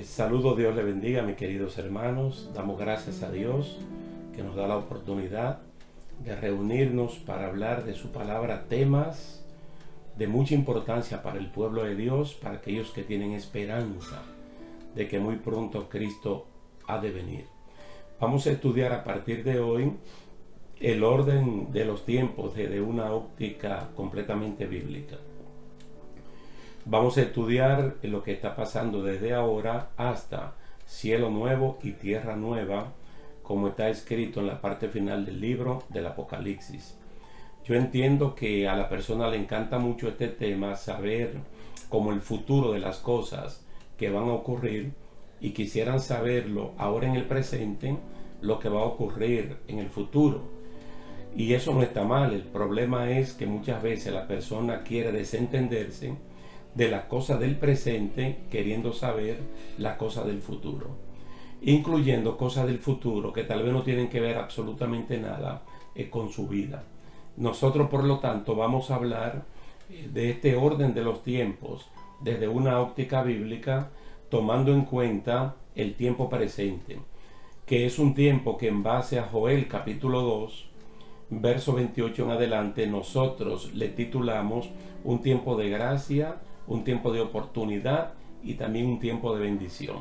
Saludo, Dios le bendiga, mis queridos hermanos. Damos gracias a Dios que nos da la oportunidad de reunirnos para hablar de su palabra, temas de mucha importancia para el pueblo de Dios, para aquellos que tienen esperanza de que muy pronto Cristo ha de venir. Vamos a estudiar a partir de hoy el orden de los tiempos desde una óptica completamente bíblica. Vamos a estudiar lo que está pasando desde ahora hasta cielo nuevo y tierra nueva, como está escrito en la parte final del libro del Apocalipsis. Yo entiendo que a la persona le encanta mucho este tema, saber como el futuro de las cosas que van a ocurrir, y quisieran saberlo ahora en el presente, lo que va a ocurrir en el futuro. Y eso no está mal. El problema es que muchas veces la persona quiere desentenderse de las cosas del presente, queriendo saber las cosas del futuro, incluyendo cosas del futuro que tal vez no tienen que ver absolutamente nada con su vida. Nosotros, por lo tanto, vamos a hablar de este orden de los tiempos desde una óptica bíblica, tomando en cuenta el tiempo presente, que es un tiempo que, en base a Joel capítulo 2, verso 28 en adelante, nosotros le titulamos un tiempo de gracia, un tiempo de oportunidad y también un tiempo de bendición.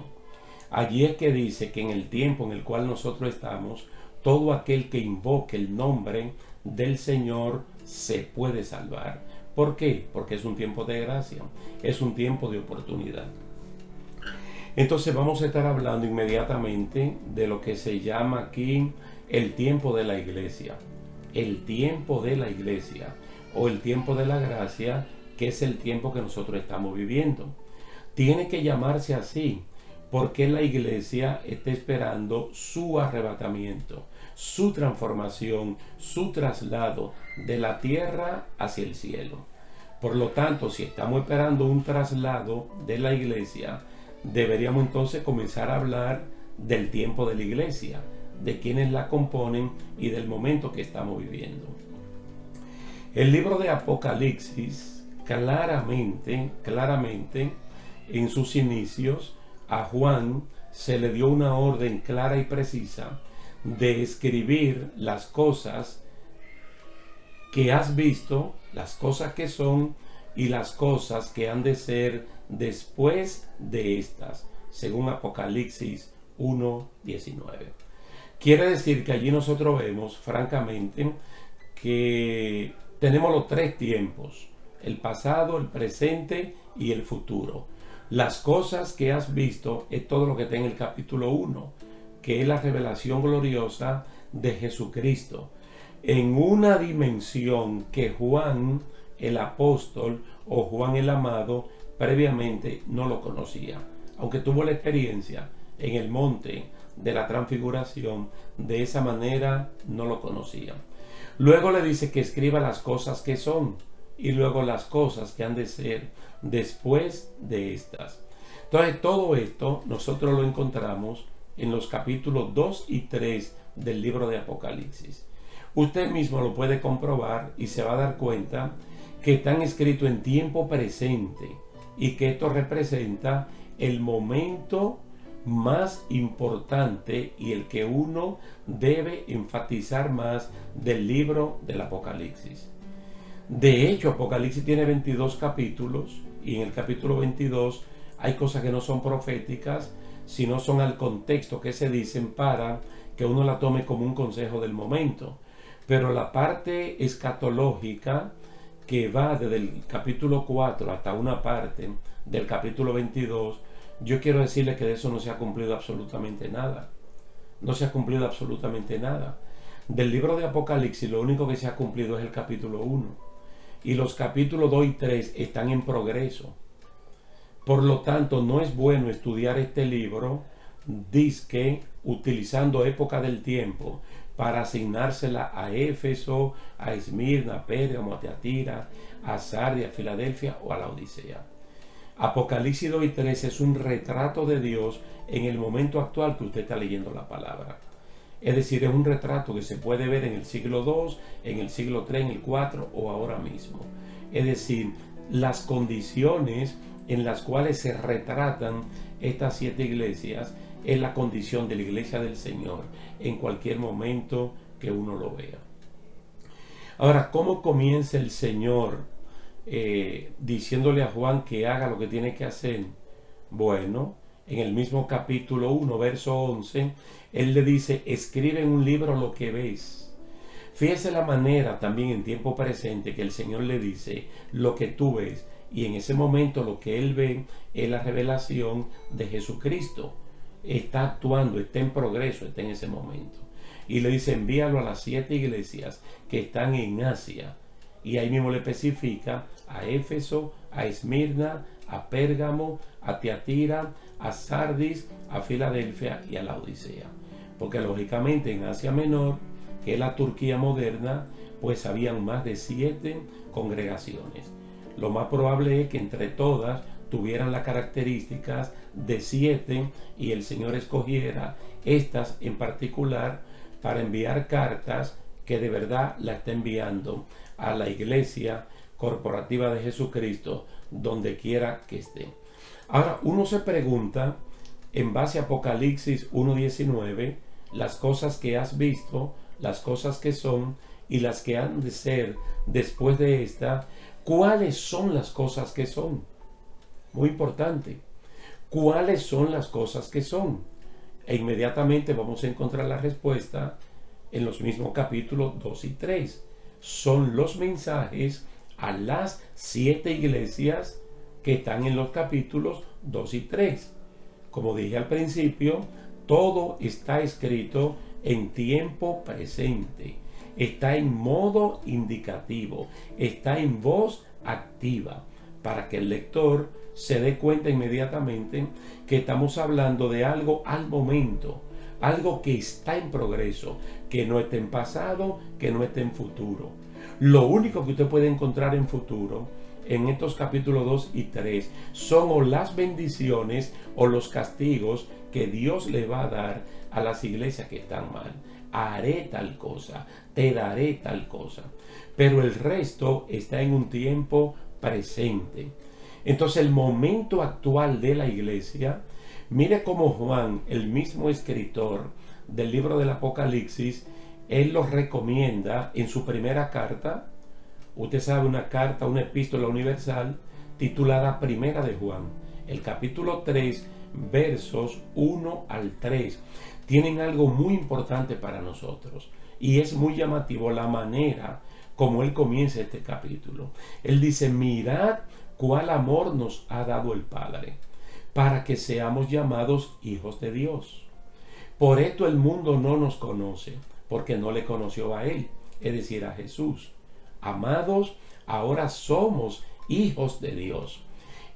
Allí es que dice que en el tiempo en el cual nosotros estamos, todo aquel que invoque el nombre del Señor se puede salvar. ¿Por qué? Porque es un tiempo de gracia, es un tiempo de oportunidad. Entonces vamos a estar hablando inmediatamente de lo que se llama aquí el tiempo de la iglesia. El tiempo de la iglesia o el tiempo de la gracia, que es el tiempo que nosotros estamos viviendo. Tiene que llamarse así porque la iglesia está esperando su arrebatamiento, su transformación, su traslado de la tierra hacia el cielo. Por lo tanto, si estamos esperando un traslado de la iglesia, deberíamos entonces comenzar a hablar del tiempo de la iglesia, de quienes la componen y del momento que estamos viviendo. El libro de Apocalipsis claramente en sus inicios a Juan se le dio una orden clara y precisa de escribir las cosas que has visto, las cosas que son y las cosas que han de ser después de estas, según Apocalipsis 1:19. Quiere decir que allí nosotros vemos francamente que tenemos los tres tiempos: el pasado, el presente y el futuro. Las cosas que has visto es todo lo que está en el capítulo 1, que es la revelación gloriosa de Jesucristo, en una dimensión que Juan el apóstol o Juan el amado previamente no lo conocía, aunque tuvo la experiencia en el monte de la transfiguración. De esa manera no lo conocía. Luego le dice que escriba las cosas que son y luego las cosas que han de ser después de estas. Entonces, todo esto nosotros lo encontramos en los capítulos 2 y 3 del libro de Apocalipsis. Usted mismo lo puede comprobar y se va a dar cuenta que están escritos en tiempo presente y que esto representa el momento más importante y el que uno debe enfatizar más del libro del Apocalipsis. De hecho, Apocalipsis tiene 22 capítulos y en el capítulo 22 hay cosas que no son proféticas, sino son al contexto que se dicen para que uno la tome como un consejo del momento. Pero la parte escatológica, que va desde el capítulo 4 hasta una parte del capítulo 22, yo quiero decirle que de eso no se ha cumplido absolutamente nada. No se ha cumplido absolutamente nada. Del libro de Apocalipsis lo único que se ha cumplido es el capítulo 1. Y los capítulos 2 y 3 están en progreso. Por lo tanto, no es bueno estudiar este libro dizque utilizando época del tiempo para asignársela a Éfeso, a Esmirna, a Pérgamo, a Teatira, a Sardia, a Filadelfia o a la Odisea. Apocalipsis 2 y 3 es un retrato de Dios en el momento actual que usted está leyendo la palabra. Es decir, es un retrato que se puede ver en el siglo II, en el siglo III, en el IV o ahora mismo. Es decir, las condiciones en las cuales se retratan estas 7 iglesias es la condición de la iglesia del Señor en cualquier momento que uno lo vea. Ahora, ¿cómo comienza el Señor diciéndole a Juan que haga lo que tiene que hacer? Bueno, en el mismo capítulo 1, verso 11, Él le dice, escribe en un libro lo que ves. Fíjese la manera también en tiempo presente que el Señor le dice lo que tú ves. Y en ese momento lo que Él ve es la revelación de Jesucristo. Está actuando, está en progreso, está en ese momento. Y le dice, envíalo a las 7 iglesias que están en Asia. Y ahí mismo le especifica a Éfeso, a Esmirna, a Pérgamo, a Tiatira, a Sardis, a Filadelfia y a la Odisea. Porque lógicamente en Asia Menor, que es la Turquía moderna, pues habían más de 7 congregaciones. Lo más probable es que entre todas tuvieran las características de 7 y el Señor escogiera estas en particular para enviar cartas que de verdad la está enviando a la iglesia corporativa de Jesucristo donde quiera que esté. Ahora uno se pregunta, en base a Apocalipsis 1:19, las cosas que has visto, las cosas que son y las que han de ser después de esta, ¿cuáles son las cosas que son? Muy importante. ¿Cuáles son las cosas que son? E inmediatamente vamos a encontrar la respuesta en los mismos capítulos 2 y 3. Son los mensajes a las 7 iglesias que están en los capítulos 2 y 3. Como dije al principio, todo está escrito en tiempo presente. Está en modo indicativo. Está en voz activa para que el lector se dé cuenta inmediatamente que estamos hablando de algo al momento, algo que está en progreso, que no está en pasado, que no está en futuro. Lo único que usted puede encontrar en futuro, en estos capítulos 2 y 3, son o las bendiciones o los castigos que Dios le va a dar a las iglesias que están mal. Haré tal cosa, te daré tal cosa. Pero el resto está en un tiempo presente. Entonces el momento actual de la iglesia, mire cómo Juan, el mismo escritor del libro del Apocalipsis, él lo recomienda en su primera carta. Usted sabe, una carta, una epístola universal titulada Primera de Juan. El capítulo 3, versos 1 al 3, tienen algo muy importante para nosotros. Y es muy llamativo la manera como él comienza este capítulo. Él dice, mirad cuál amor nos ha dado el Padre, para que seamos llamados hijos de Dios. Por esto el mundo no nos conoce, porque no le conoció a Él, es decir, a Jesús. Amados, ahora somos hijos de Dios,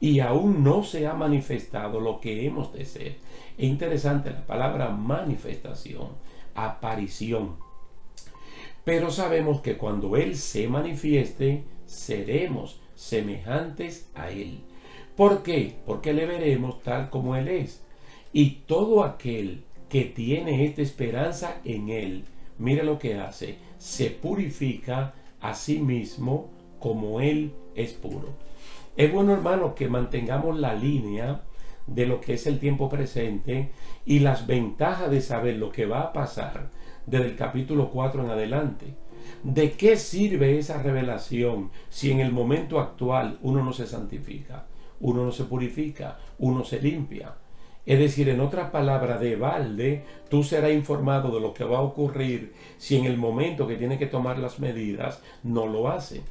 y aún no se ha manifestado lo que hemos de ser. Es interesante la palabra manifestación, aparición. Pero sabemos que cuando Él se manifieste, seremos semejantes a Él. ¿Por qué? Porque le veremos tal como Él es. Y todo aquel que tiene esta esperanza en Él, mire lo que hace, se purifica a sí mismo como Él es puro. Es bueno, hermano, que mantengamos la línea de lo que es el tiempo presente y las ventajas de saber lo que va a pasar desde el capítulo 4 en adelante. ¿De qué sirve esa revelación si en el momento actual uno no se santifica, uno no se purifica, uno se limpia? Es decir, en otras palabras, de balde, tú serás informado de lo que va a ocurrir si en el momento que tiene que tomar las medidas no lo hace.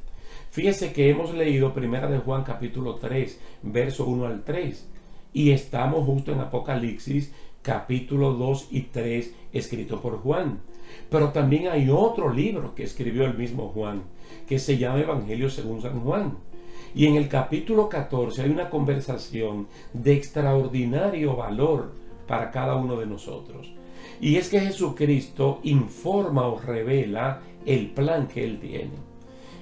Fíjese que hemos leído Primera de Juan capítulo 3, verso 1 al 3, y estamos justo en Apocalipsis capítulo 2 y 3, escrito por Juan. Pero también hay otro libro que escribió el mismo Juan, que se llama Evangelio según San Juan. Y en el capítulo 14 hay una conversación de extraordinario valor para cada uno de nosotros. Y es que Jesucristo informa o revela el plan que Él tiene.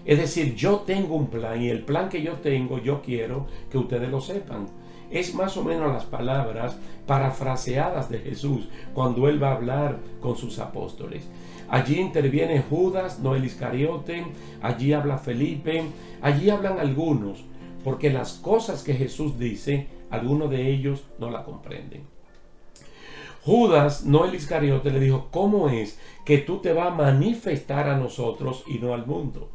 Es decir, yo tengo un plan y el plan que yo tengo, yo quiero que ustedes lo sepan. Es más o menos las palabras parafraseadas de Jesús cuando Él va a hablar con sus apóstoles. Allí interviene Judas, no el Iscariote, allí habla Felipe, allí hablan algunos, porque las cosas que Jesús dice, algunos de ellos no la comprenden. Judas, no el Iscariote, le dijo: ¿cómo es que tú te vas a manifestar a nosotros y no al mundo?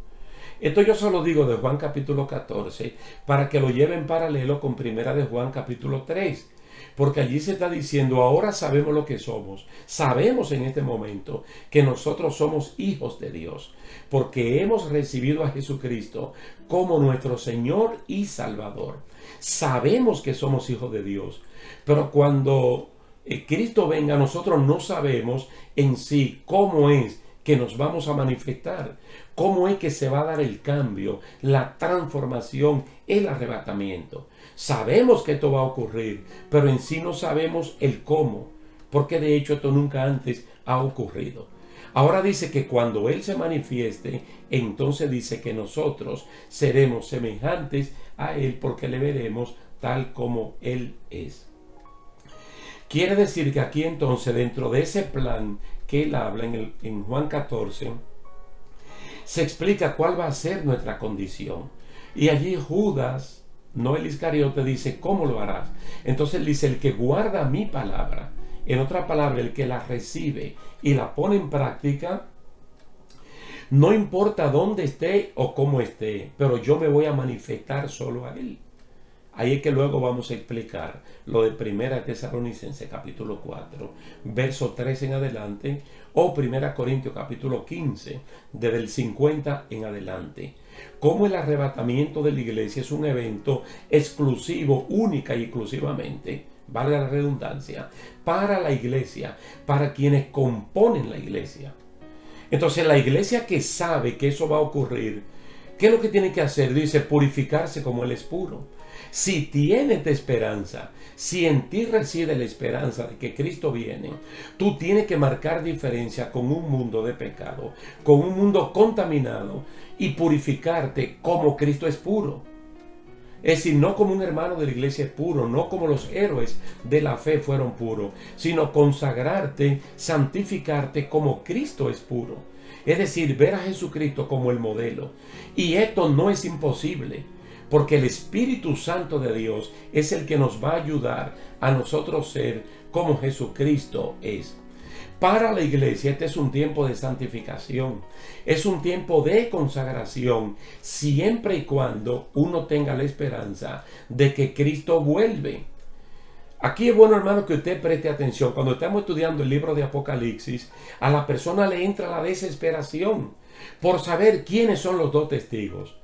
Esto yo solo digo de Juan capítulo 14 para que lo lleve en paralelo con primera de Juan capítulo 3. Porque allí se está diciendo: ahora sabemos lo que somos. Sabemos en este momento que nosotros somos hijos de Dios, porque hemos recibido a Jesucristo como nuestro Señor y Salvador. Sabemos que somos hijos de Dios, pero cuando Cristo venga, nosotros no sabemos en sí cómo es que nos vamos a manifestar, cómo es que se va a dar el cambio, la transformación, el arrebatamiento. Sabemos que esto va a ocurrir, pero en sí no sabemos el cómo, porque de hecho esto nunca antes ha ocurrido. Ahora dice que cuando Él se manifieste, entonces dice que nosotros seremos semejantes a Él, porque le veremos tal como Él es. Quiere decir que aquí entonces, dentro de ese plan que Él habla en Juan 14, se explica cuál va a ser nuestra condición. Y allí Judas, no el Iscariote, dice: ¿cómo lo harás? Entonces él dice: el que guarda mi palabra, en otra palabra, el que la recibe y la pone en práctica, no importa dónde esté o cómo esté, pero yo me voy a manifestar solo a él. Ahí es que luego vamos a explicar lo de Primera Tesalonicenses capítulo 4, verso 3 en adelante, o Primera Corintios capítulo 15, desde el 50 en adelante. Cómo el arrebatamiento de la iglesia es un evento exclusivo, única y exclusivamente, valga la redundancia, para la iglesia, para quienes componen la iglesia. Entonces la iglesia que sabe que eso va a ocurrir, ¿qué es lo que tiene que hacer? Dice: purificarse como Él es puro. Si tienes esperanza, si en ti reside la esperanza de que Cristo viene, tú tienes que marcar diferencia con un mundo de pecado, con un mundo contaminado, y purificarte como Cristo es puro. Es decir, no como un hermano de la iglesia es puro, no como los héroes de la fe fueron puros, sino consagrarte, santificarte como Cristo es puro. Es decir, ver a Jesucristo como el modelo. Y esto no es imposible, porque el Espíritu Santo de Dios es el que nos va a ayudar a nosotros ser como Jesucristo es. Para la iglesia este es un tiempo de santificación, es un tiempo de consagración, siempre y cuando uno tenga la esperanza de que Cristo vuelve. Aquí es bueno, hermano, que usted preste atención. Cuando estamos estudiando el libro de Apocalipsis, a la persona le entra la desesperación por saber quiénes son los dos testigos.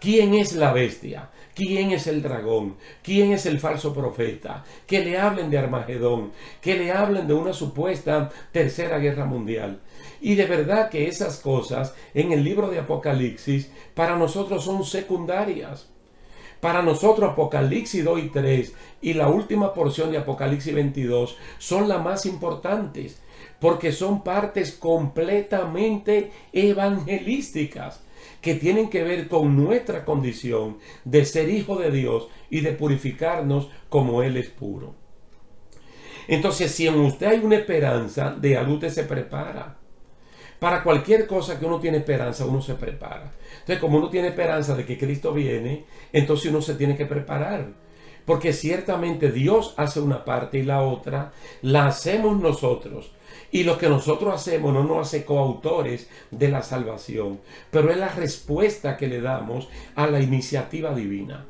¿Quién es la bestia? ¿Quién es el dragón? ¿Quién es el falso profeta? Que le hablen de Armagedón, que le hablen de una supuesta tercera guerra mundial. Y de verdad que esas cosas en el libro de Apocalipsis para nosotros son secundarias. Para nosotros Apocalipsis 2 y 3 y la última porción de Apocalipsis 22 son las más importantes, porque son partes completamente evangelísticas que tienen que ver con nuestra condición de ser hijo de Dios y de purificarnos como Él es puro. Entonces, si en usted hay una esperanza de algo, usted se prepara. Para cualquier cosa que uno tiene esperanza, uno se prepara. Entonces, como uno tiene esperanza de que Cristo viene, entonces uno se tiene que preparar. Porque ciertamente Dios hace una parte y la otra la hacemos nosotros. Y lo que nosotros hacemos no nos hace coautores de la salvación, pero es la respuesta que le damos a la iniciativa divina.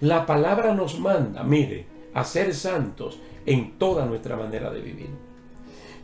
La palabra nos manda, mire, a ser santos en toda nuestra manera de vivir.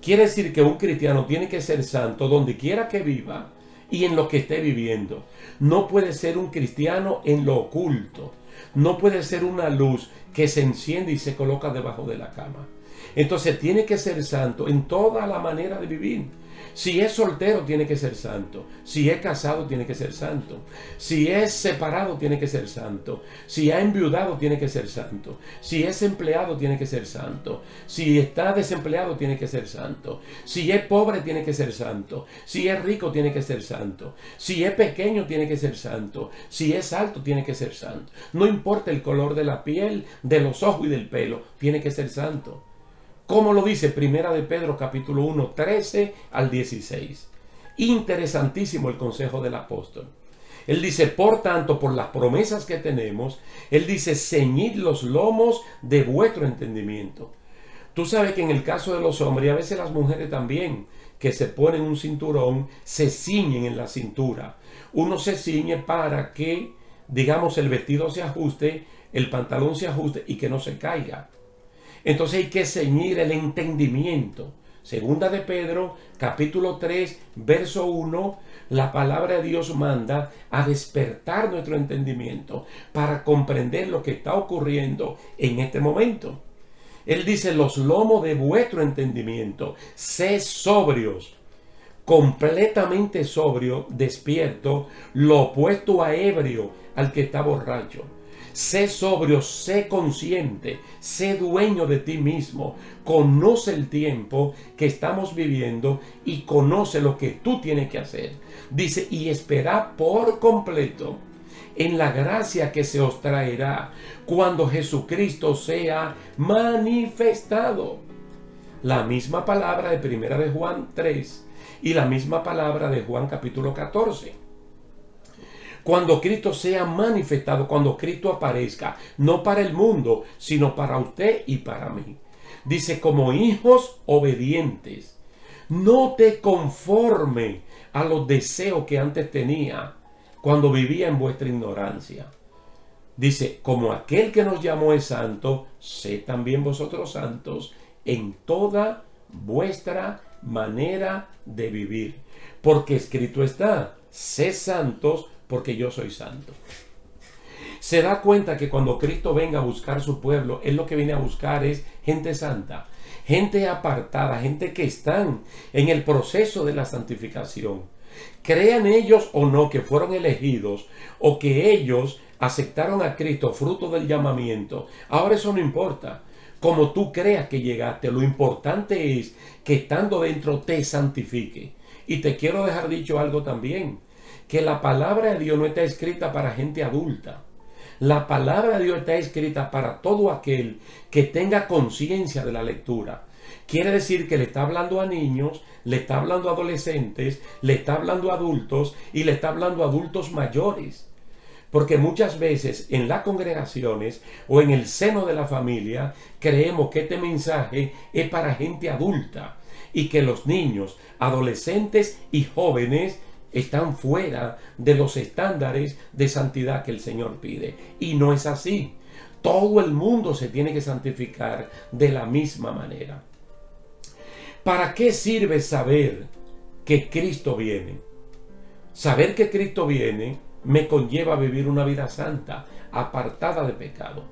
Quiere decir que un cristiano tiene que ser santo donde quiera que viva y en lo que esté viviendo. No puede ser un cristiano en lo oculto. No puede ser una luz que se enciende y se coloca debajo de la cama. Entonces tiene que ser santo en toda la manera de vivir. Si es soltero, tiene que ser santo. Si es casado, tiene que ser santo. Si es separado, tiene que ser santo. Si ha enviudado, tiene que ser santo. Si es empleado, tiene que ser santo. Si está desempleado, tiene que ser santo. Si es pobre, tiene que ser santo. Si es rico, tiene que ser santo. Si es pequeño, tiene que ser santo. Si es alto, tiene que ser santo. No importa el color de la piel, de los ojos y del pelo, tiene que ser santo. Como lo dice Primera de Pedro capítulo 1, 13 al 16. Interesantísimo el consejo del apóstol. Él dice, por tanto, por las promesas que tenemos, Él dice, ceñid los lomos de vuestro entendimiento. Tú sabes que en el caso de los hombres, y a veces las mujeres también, que se ponen un cinturón, se ciñen en la cintura. Uno se ciñe para que, digamos, el vestido se ajuste, el pantalón se ajuste y que no se caiga. Entonces hay que ceñir el entendimiento. Segunda de Pedro, capítulo 3, verso 1, la palabra de Dios manda a despertar nuestro entendimiento para comprender lo que está ocurriendo en este momento. Él dice, los lomos de vuestro entendimiento, sed sobrios, completamente sobrio, despierto, lo opuesto a ebrio, al que está borracho. Sé sobrio, sé consciente, sé dueño de ti mismo, conoce el tiempo que estamos viviendo y conoce lo que tú tienes que hacer. Dice, y espera por completo en la gracia que se os traerá cuando Jesucristo sea manifestado. La misma palabra de Primera de Juan 3 y la misma palabra de Juan capítulo 14. Cuando Cristo sea manifestado, cuando Cristo aparezca, no para el mundo, sino para usted y para mí. Dice, como hijos obedientes, no te conforme a los deseos que antes tenía cuando vivía en vuestra ignorancia. Dice, como aquel que nos llamó es santo, sed también vosotros santos en toda vuestra manera de vivir. Porque escrito está, sed santos porque yo soy santo. Se da cuenta que cuando Cristo venga a buscar su pueblo, Él lo que viene a buscar es gente santa, gente apartada, gente que están en el proceso de la santificación. Crean ellos o no que fueron elegidos o que ellos aceptaron a Cristo fruto del llamamiento. Ahora eso no importa. Como tú creas que llegaste, lo importante es que estando dentro te santifique. Y te quiero dejar dicho algo también, que la palabra de Dios no está escrita para gente adulta. La palabra de Dios está escrita para todo aquel que tenga conciencia de la lectura. Quiere decir que le está hablando a niños, le está hablando a adolescentes, le está hablando a adultos y le está hablando a adultos mayores. Porque muchas veces en las congregaciones o en el seno de la familia creemos que este mensaje es para gente adulta y que los niños, adolescentes y jóvenes están fuera de los estándares de santidad que el Señor pide. Y no es así. Todo el mundo se tiene que santificar de la misma manera. ¿Para qué sirve saber que Cristo viene? Saber que Cristo viene me conlleva a vivir una vida santa, apartada de pecado.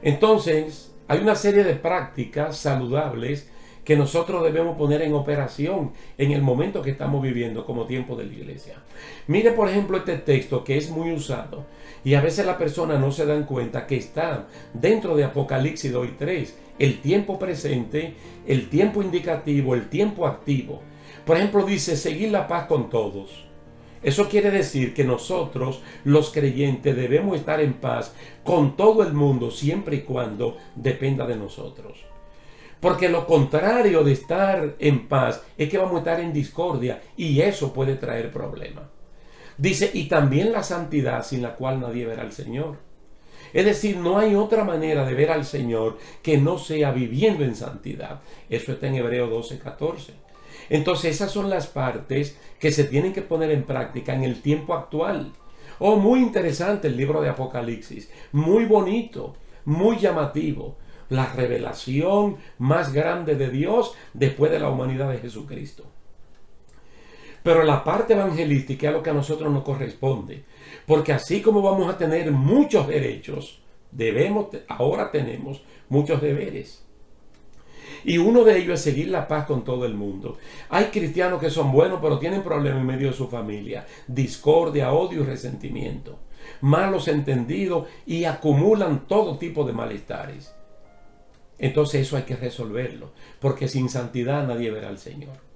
Entonces, hay una serie de prácticas saludables que nosotros debemos poner en operación en el momento que estamos viviendo como tiempo de la iglesia. Mire, por ejemplo, este texto que es muy usado y a veces las personas no se dan cuenta que está dentro de Apocalipsis 2 y 3, el tiempo presente, el tiempo indicativo, el tiempo activo. Por ejemplo, dice, seguid la paz con todos. Eso quiere decir que nosotros, los creyentes, debemos estar en paz con todo el mundo siempre y cuando dependa de nosotros. Porque lo contrario de estar en paz es que vamos a estar en discordia y eso puede traer problemas. Dice, y también la santidad sin la cual nadie verá al Señor. Es decir, no hay otra manera de ver al Señor que no sea viviendo en santidad. Eso está en Hebreos 12:14. Entonces esas son las partes que se tienen que poner en práctica en el tiempo actual. Oh, muy interesante el libro de Apocalipsis. Muy bonito, muy llamativo. La revelación más grande de Dios después de la humanidad de Jesucristo. Pero la parte evangelística es lo que a nosotros nos corresponde. Porque así como vamos a tener muchos derechos, ahora tenemos muchos deberes. Y uno de ellos es seguir la paz con todo el mundo. Hay cristianos que son buenos, pero tienen problemas en medio de su familia. Discordia, odio y resentimiento. Malos entendidos y acumulan todo tipo de malestares. Entonces eso hay que resolverlo, porque sin santidad nadie verá al Señor.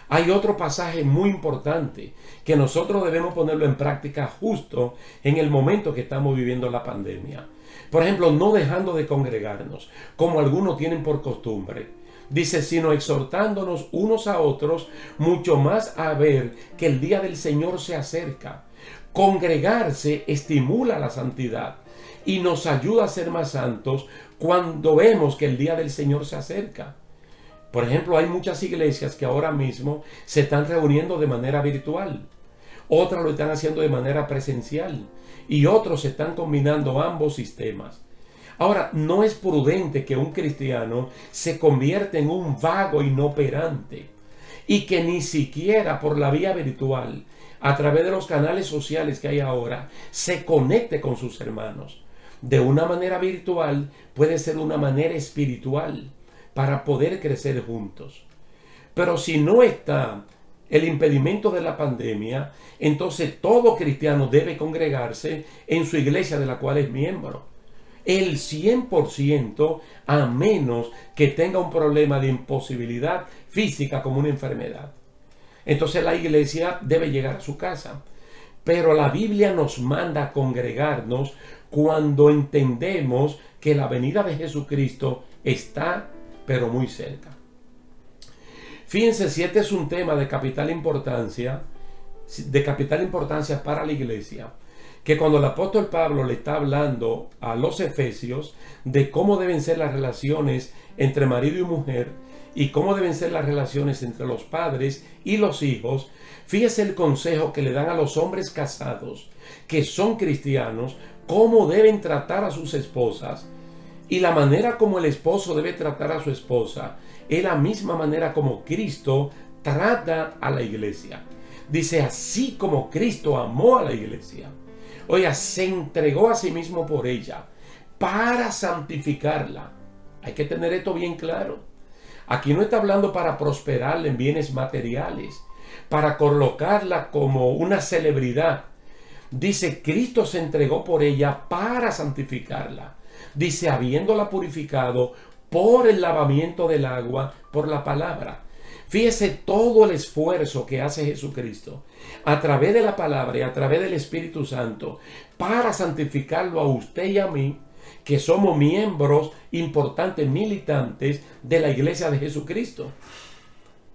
Hay otro pasaje muy importante que nosotros debemos ponerlo en práctica justo en el momento que estamos viviendo la pandemia. Por ejemplo, no dejando de congregarnos, como algunos tienen por costumbre. Dice, sino exhortándonos unos a otros, mucho más a ver que el día del Señor se acerca. Congregarse estimula la santidad y nos ayuda a ser más santos cuando vemos que el día del Señor se acerca. Por ejemplo, hay muchas iglesias que ahora mismo se están reuniendo de manera virtual. Otras lo están haciendo de manera presencial. Y otros están combinando ambos sistemas. Ahora, no es prudente que un cristiano se convierta en un vago inoperante y que ni siquiera por la vía virtual, a través de los canales sociales que hay ahora, se conecte con sus hermanos. De una manera virtual puede ser una manera espiritual para poder crecer juntos. Pero si no está el impedimento de la pandemia, entonces todo cristiano debe congregarse en su iglesia de la cual es miembro. El 100%, a menos que tenga un problema de imposibilidad física como una enfermedad. Entonces la iglesia debe llegar a su casa. Pero la Biblia nos manda a congregarnos cuando entendemos que la venida de Jesucristo está, pero muy cerca. Fíjense, si este es un tema de capital importancia para la iglesia, que cuando el apóstol Pablo le está hablando a los efesios de cómo deben ser las relaciones entre marido y mujer y cómo deben ser las relaciones entre los padres y los hijos, fíjese el consejo que le dan a los hombres casados que son cristianos, cómo deben tratar a sus esposas. Y la manera como el esposo debe tratar a su esposa es la misma manera como Cristo trata a la iglesia. Dice, así como Cristo amó a la iglesia. Oiga, se entregó a sí mismo por ella para santificarla. Hay que tener esto bien claro. Aquí no está hablando para prosperarla en bienes materiales, para colocarla como una celebridad. Dice, Cristo se entregó por ella para santificarla. Dice, habiéndola purificado por el lavamiento del agua, por la palabra. Fíjese todo el esfuerzo que hace Jesucristo a través de la palabra y a través del Espíritu Santo para santificarlo a usted y a mí, que somos miembros importantes, militantes de la iglesia de Jesucristo.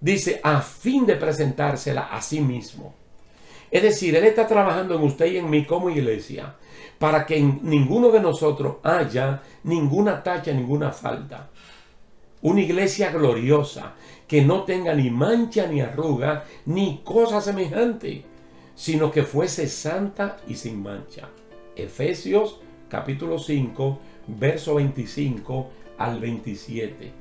Dice, a fin de presentársela a sí mismo. Es decir, Él está trabajando en usted y en mí como iglesia para que en ninguno de nosotros haya ninguna tacha, ninguna falta. Una iglesia gloriosa que no tenga ni mancha, ni arruga, ni cosa semejante, sino que fuese santa y sin mancha. Efesios capítulo 5, verso 25 al 27.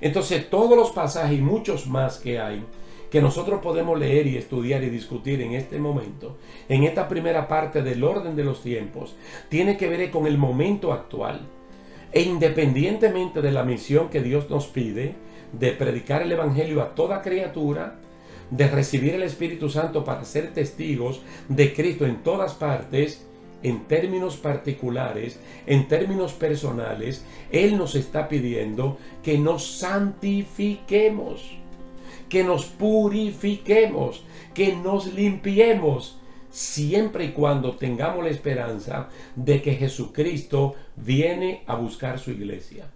Entonces todos los pasajes y muchos más que hay, que nosotros podemos leer y estudiar y discutir en este momento, en esta primera parte del orden de los tiempos, tiene que ver con el momento actual. E independientemente de la misión que Dios nos pide, de predicar el Evangelio a toda criatura, de recibir el Espíritu Santo para ser testigos de Cristo en todas partes, en términos particulares, en términos personales, Él nos está pidiendo que nos santifiquemos, que nos purifiquemos, que nos limpiemos, siempre y cuando tengamos la esperanza de que Jesucristo viene a buscar su iglesia.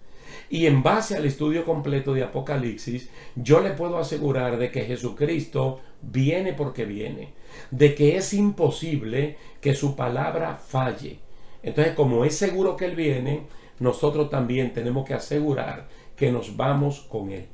Y en base al estudio completo de Apocalipsis, yo le puedo asegurar de que Jesucristo viene porque viene, de que es imposible que su palabra falle. Entonces, como es seguro que Él viene, nosotros también tenemos que asegurar que nos vamos con Él.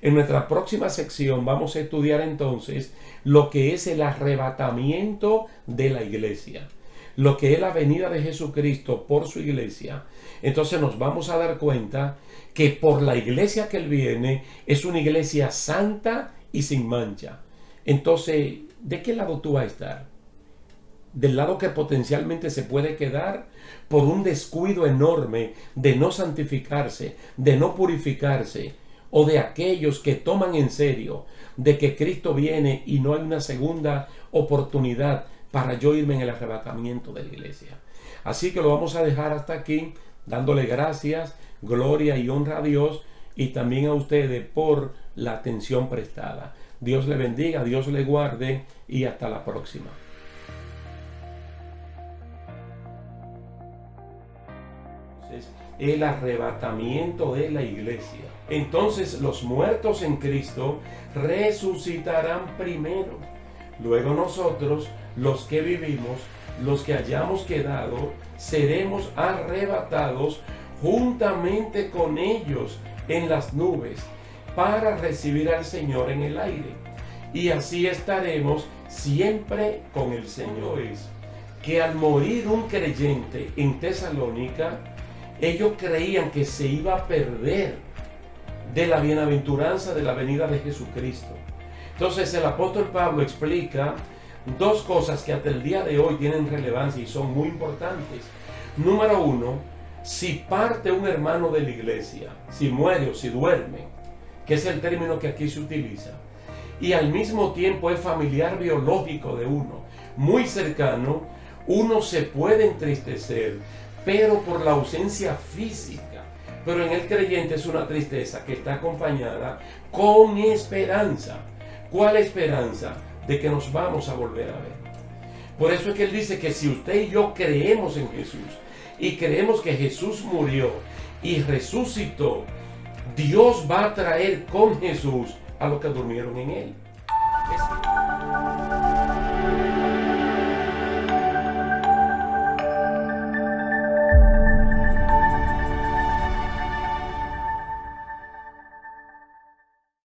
En nuestra próxima sección vamos a estudiar entonces lo que es el arrebatamiento de la iglesia, lo que es la venida de Jesucristo por su iglesia. Entonces nos vamos a dar cuenta que por la iglesia que Él viene es una iglesia santa y sin mancha. Entonces, ¿de qué lado tú vas a estar? ¿Del lado que potencialmente se puede quedar por un descuido enorme de no santificarse, de no purificarse, o de aquellos que toman en serio de que Cristo viene y no hay una segunda oportunidad para yo irme en el arrebatamiento de la iglesia? Así que lo vamos a dejar hasta aquí, dándole gracias, gloria y honra a Dios y también a ustedes por la atención prestada. Dios le bendiga, Dios le guarde y hasta la próxima. El arrebatamiento de la iglesia. Entonces los muertos en Cristo resucitarán primero. Luego nosotros los que vivimos, los que hayamos quedado, seremos arrebatados juntamente con ellos en las nubes para recibir al Señor en el aire. Y así estaremos siempre con el Señor. Es que al morir un creyente en Tesalónica, ellos creían que se iba a perder de la bienaventuranza de la venida de Jesucristo. Entonces el apóstol Pablo explica dos cosas que hasta el día de hoy tienen relevancia y son muy importantes. Número uno, si parte un hermano de la iglesia, si muere o si duerme, que es el término que aquí se utiliza, y al mismo tiempo es familiar biológico de uno, muy cercano, uno se puede entristecer, pero por la ausencia física. Pero en el creyente es una tristeza que está acompañada con esperanza. ¿Cuál esperanza? De que nos vamos a volver a ver. Por eso es que él dice que si usted y yo creemos en Jesús y creemos que Jesús murió y resucitó, Dios va a traer con Jesús a los que durmieron en él.